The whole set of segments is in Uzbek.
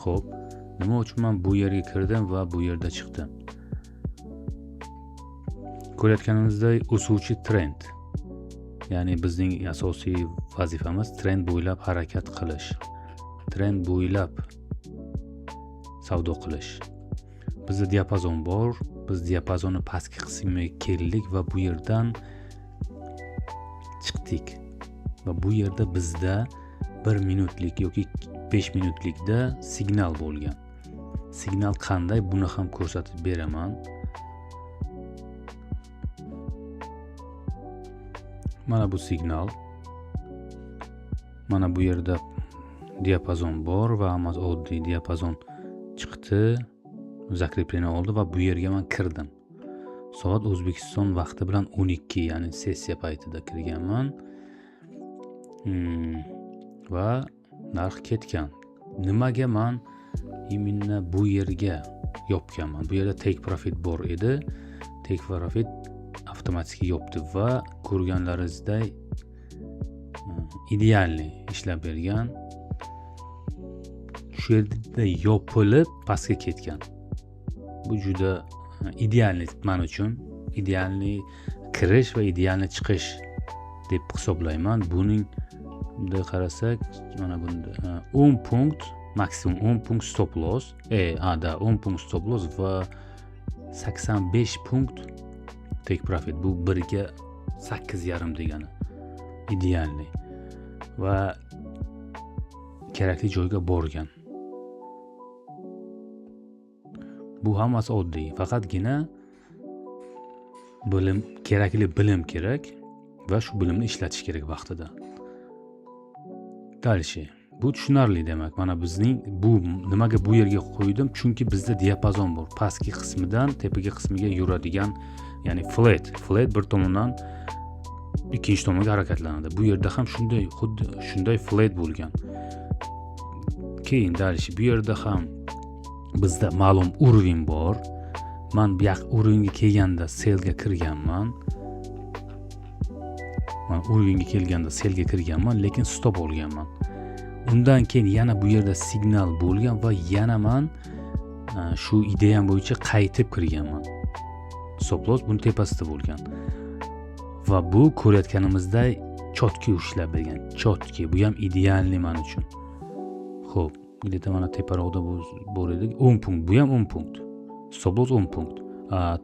Xo'p, nima uchun men bu yerga kirdim va bu yerda chiqdim? Ko'rayotganimizdek o'suvchi trend. Ya'ni bizning asosiy vazifamiz trend bo'ylab harakat qilish. Trend bo'ylab savdo qilish. Bizda diapazon bor. Biz diapazonni pastki qismiga keldik va bu yerdan chiqdik. Va bu yerda bizda 1 minutlik yoki 5 minutlikda signal bo'lgan. Signal qanday? Buni ham ko'rsatib beraman. Mana bu signal. Mana bu yerda diapazon bor va hammasi oddiy diapazon chiqdi. Zakrepleni oldi va bu yerga men kirdim. Soat O'zbekiston vaqti bilan 12, ya'ni sessiya paytida kirganman. Va narx ketgan. Nimaga men imенно bu yerga yopganman? Bu yerda take profit bor edi. Take profit avtomatik yopdi va ko'rganlaringizdek idealniy ishlab bergan. Shu yerda yopilib pastga ketgan. Bu juda idealniy men uchun. Idealniy kirish va idealniy chiqish deb hisoblayman. Buning bunda qarasak, mana bunda 10 punkt, maksimum 10 punkt stop loss, 10 punkt stop loss va 85 punkt take profit. Bu 1 ga 8,5 degani. Idealniy. Va kerakli joyga borgan. Bu hammasi oddiy. Faqatgina kerakli bilim kerak va shu bilimni ishlatish kerak vaqtida. Dalshi. Bu tushunarli demak. Mana bizning nimaga bu yerga qo'ydim? Chunki bizda diapazon bor. Pastki qismidan tepaga qismiga yuradigan, ya'ni flat bir tomondan ikkinchi tomonga harakatlanadi. Bu yerda ham xuddi shunday flat bo'lgan. Keyin dalshi bu yerda ham bizda ma'lum urovень bor. Men bu yoq urovеньga kelganda selga kirganman. Men urovеньga kelganda selga kirganman, lekin stop olganman. Undan keyin yana bu yerda signal bo'lgan va yana men shu ideyam bo'yicha qaytib kirganman. Stop loss buni tepasida bo'lgan. Va bu ko'rayotganimizdek chotki ushlab bergan. Chotki, bu ham idealniy men uchun. Xo'p, где-то mana teparoqda bor edi. 10 punkt, bu ham 10 punkt. Stop loss 10 punkt.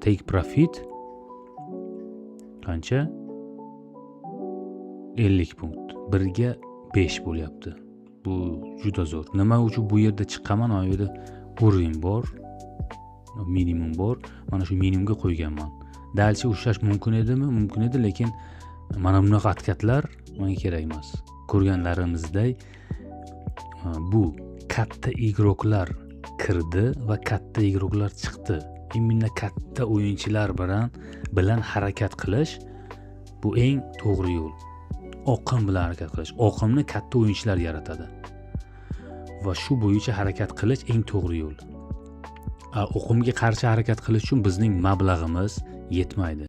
Take profit qancha? 50 punkt. 1 ga 5 bo'lyapti. Bu juda zo'r. Nima uchun bu yerda chiqqaman? O yerda urovень bor, minimum bor. Mana shu minimumga qo'yganman. Dalchi ushlash mumkin edimi? Mumkin edi, lekin mana bunaqa harakatlar menga kerak emas. Ko'rganlarimizdek bu katta igroklar kirdi va katta igroklar chiqdi. Imminna katta o'yinchilar bilan harakat qilish bu eng to'g'ri yo'l. Oqim bilan harakat qilish. Oqimni katta o'yinchilar yaratadi. Va shu bo'yicha harakat qilish eng to'g'ri yo'l. Oqimga qarshi harakat qilish uchun bizning mablag'imiz yetmaydi.